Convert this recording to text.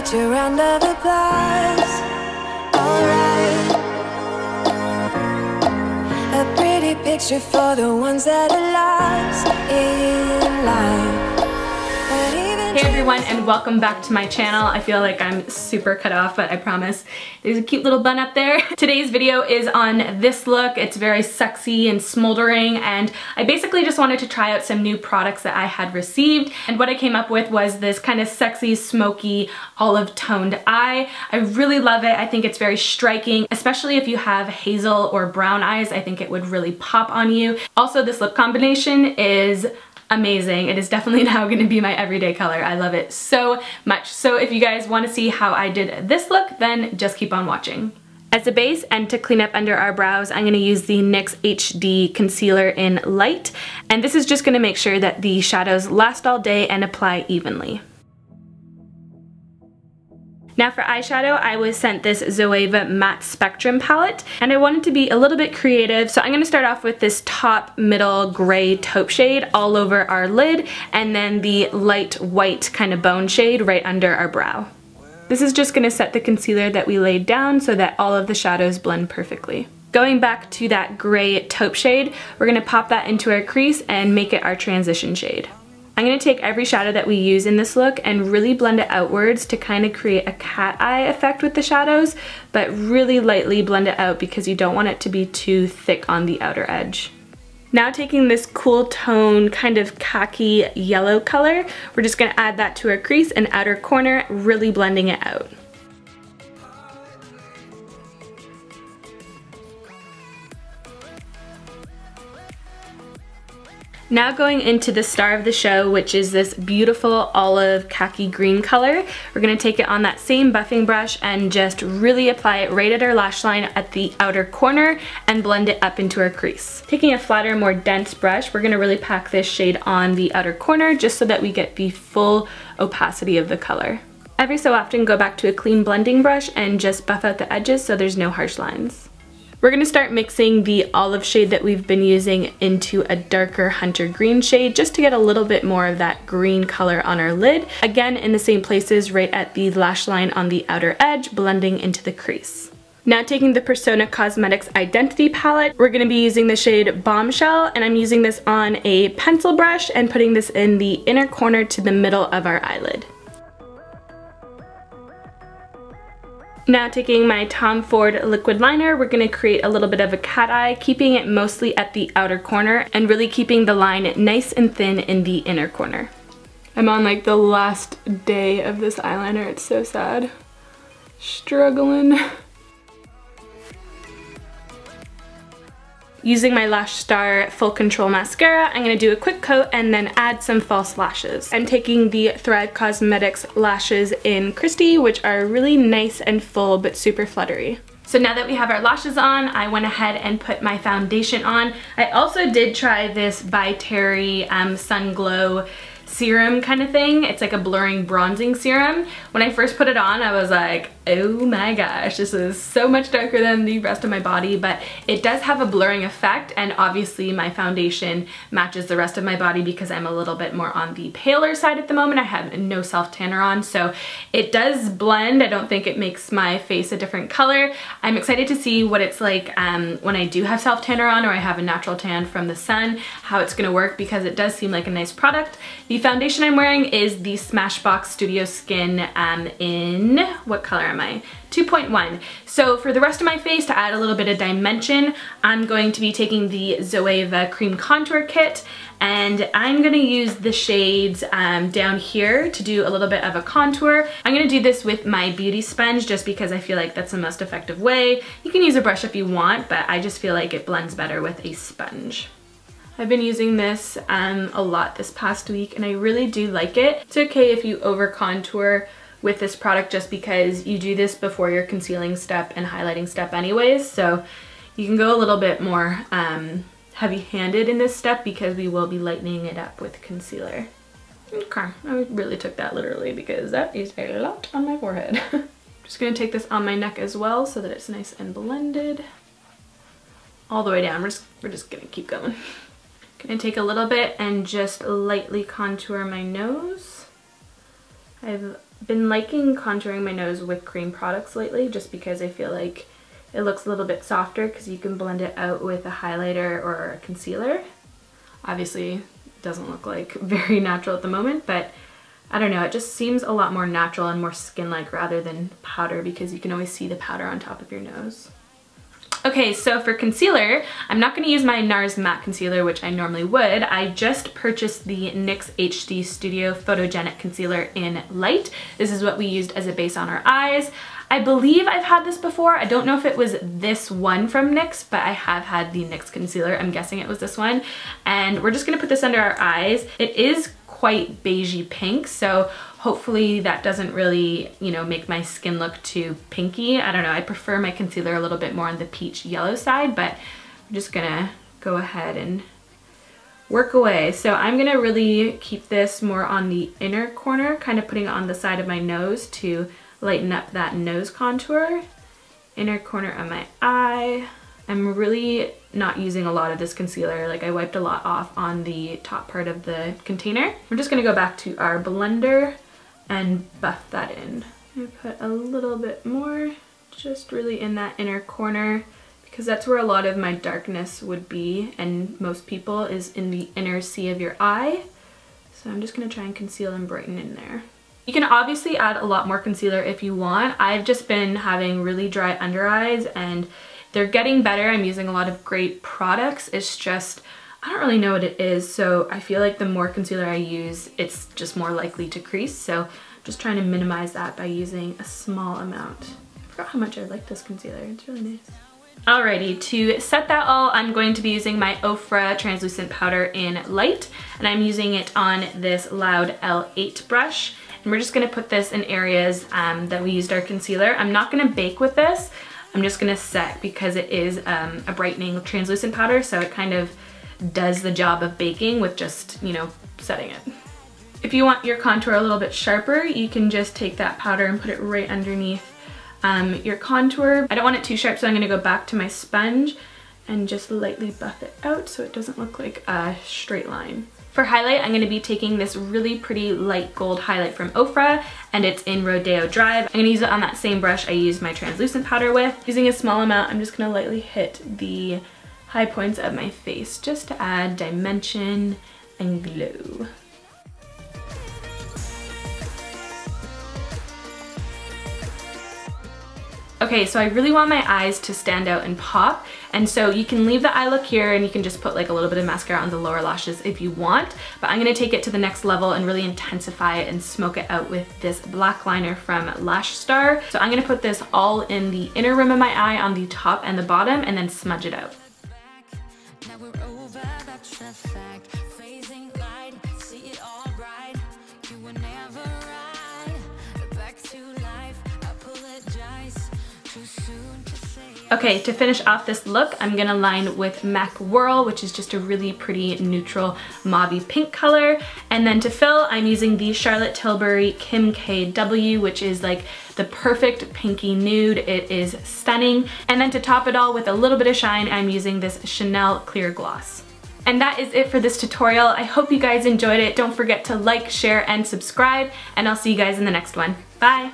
get your round of applause. Alright, a pretty picture for the ones that are lost in life. Hey everyone, and welcome back to my channel. I feel like I'm super cut off, but I promise there's a cute little bun up there. Today's video is on this look. It's very sexy and smoldering, and I basically just wanted to try out some new products that I had received, and what I came up with was this kind of sexy, smoky, olive toned eye. I really love it. I think it's very striking, especially if you have hazel or brown eyes. I think it would really pop on you. Also, this lip combination is amazing. It is definitely now going to be my everyday color. I love it so much. So if you guys want to see how I did this look, then just keep on watching. As a base and to clean up under our brows, I'm going to use the NYX HD Concealer in Light. And this is just going to make sure that the shadows last all day and apply evenly. Now for eyeshadow, I was sent this Zoeva Matte Spectrum palette, and I wanted to be a little bit creative, so I'm going to start off with this top middle gray taupe shade all over our lid, and then the light white kind of bone shade right under our brow. This is just going to set the concealer that we laid down so that all of the shadows blend perfectly. Going back to that gray taupe shade, we're going to pop that into our crease and make it our transition shade. I'm going to take every shadow that we use in this look and really blend it outwards to kind of create a cat eye effect with the shadows, but really lightly blend it out because you don't want it to be too thick on the outer edge. Now taking this cool tone kind of khaki yellow color, we're just going to add that to our crease and outer corner, really blending it out. Now going into the star of the show, which is this beautiful olive khaki green color, we're going to take it on that same buffing brush and just really apply it right at our lash line at the outer corner and blend it up into our crease. Taking a flatter, more dense brush, we're going to really pack this shade on the outer corner just so that we get the full opacity of the color. Every so often go back to a clean blending brush and just buff out the edges so there's no harsh lines. We're going to start mixing the olive shade that we've been using into a darker hunter green shade just to get a little bit more of that green color on our lid. Again, in the same places right at the lash line on the outer edge, blending into the crease. Now taking the Persona Cosmetics Identity palette, we're going to be using the shade Bombshell, and I'm using this on a pencil brush and putting this in the inner corner to the middle of our eyelid. Now taking my Tom Ford liquid liner, we're going to create a little bit of a cat eye, keeping it mostly at the outer corner and really keeping the line nice and thin in the inner corner. I'm on like the last day of this eyeliner, it's so sad. Struggling. Using my Lash Star Full Control Mascara, I'm going to do a quick coat and then add some false lashes. I'm taking the Thrive Cosmetics lashes in Kristy, which are really nice and full but super fluttery. So now that we have our lashes on, I went ahead and put my foundation on. I also did try this ByTerry Sun Glow serum kind of thing. It's like a blurring bronzing serum. When I first put it on, I was like, oh my gosh, this is so much darker than the rest of my body, but it does have a blurring effect, and obviously my foundation matches the rest of my body because I'm a little bit more on the paler side at the moment. I have no self-tanner on, so it does blend. I don't think it makes my face a different color. I'm excited to see what it's like when I do have self-tanner on or I have a natural tan from the sun, how it's gonna work, because it does seem like a nice product. The foundation I'm wearing is the Smashbox Studio Skin in, what color am I? 2.1. So for the rest of my face, to add a little bit of dimension, I'm going to be taking the Zoeva Cream Contour Kit, and I'm gonna use the shades down here to do a little bit of a contour. I'm gonna do this with my beauty sponge just because I feel like that's the most effective way. You can use a brush if you want, but I just feel like it blends better with a sponge. I've been using this a lot this past week, and I really do like it. It's okay if you over contour with this product just because you do this before your concealing step and highlighting step anyways, so you can go a little bit more heavy-handed in this step because we will be lightening it up with concealer. Okay, I really took that literally because that is a lot on my forehead. Just gonna take this on my neck as well so that it's nice and blended all the way down. We're just gonna keep going. Gonna take a little bit and just lightly contour my nose. I have been liking contouring my nose with cream products lately just because I feel like it looks a little bit softer because you can blend it out with a highlighter or a concealer. Obviously, it doesn't look like very natural at the moment, but I don't know, it just seems a lot more natural and more skin-like rather than powder because you can always see the powder on top of your nose. Okay, so for concealer, I'm not going to use my NARS matte concealer, which I normally would. I just purchased the NYX HD Studio Photogenic Concealer in Light. This is what we used as a base on our eyes. I believe I've had this before. I don't know if it was this one from NYX, but I have had the NYX concealer. I'm guessing it was this one. And we're just going to put this under our eyes. It is quite beigey pink, so hopefully that doesn't really, you know, make my skin look too pinky. I don't know, I prefer my concealer a little bit more on the peach yellow side, but I'm just gonna go ahead and work away. So I'm gonna really keep this more on the inner corner, kind of putting it on the side of my nose to lighten up that nose contour. Inner corner of my eye. I'm really not using a lot of this concealer, like I wiped a lot off on the top part of the container. We're just gonna go back to our blender and buff that in. I'm gonna put a little bit more, just really in that inner corner, because that's where a lot of my darkness would be, and most people is in the inner C of your eye. So I'm just gonna try and conceal and brighten in there. You can obviously add a lot more concealer if you want. I've just been having really dry under eyes and they're getting better. I'm using a lot of great products. It's just, I don't really know what it is. So I feel like the more concealer I use, it's just more likely to crease. So I'm just trying to minimize that by using a small amount. I forgot how much I like this concealer. It's really nice. Alrighty, to set that all, I'm going to be using my OFRA translucent powder in Light, and I'm using it on this Loud L8 brush. And we're just gonna put this in areas that we used our concealer. I'm not gonna bake with this. I'm just gonna set because it is a brightening translucent powder, so it kind of does the job of baking with just, you know, setting it. If you want your contour a little bit sharper, you can just take that powder and put it right underneath your contour. I don't want it too sharp, so I'm gonna go back to my sponge and just lightly buff it out so it doesn't look like a straight line. For highlight, I'm gonna be taking this really pretty light gold highlight from OFRA, and it's in Rodeo Drive. I'm gonna use it on that same brush I used my translucent powder with. Using a small amount, I'm just gonna lightly hit the high points of my face just to add dimension and glow. Okay, so I really want my eyes to stand out and pop, and so you can leave the eye look here and you can just put like a little bit of mascara on the lower lashes if you want, but I'm gonna take it to the next level and really intensify it and smoke it out with this black liner from Lash Star. So I'm gonna put this all in the inner rim of my eye on the top and the bottom and then smudge it out. Okay, to finish off this look, I'm gonna line with MAC Whirl, which is just a really pretty neutral mauvey pink color. And then to fill, I'm using the Charlotte Tilbury Kim K W, which is like the perfect pinky nude. It is stunning. And then to top it all with a little bit of shine, I'm using this Chanel Clear Gloss. And that is it for this tutorial. I hope you guys enjoyed it. Don't forget to like, share, and subscribe, and I'll see you guys in the next one. Bye!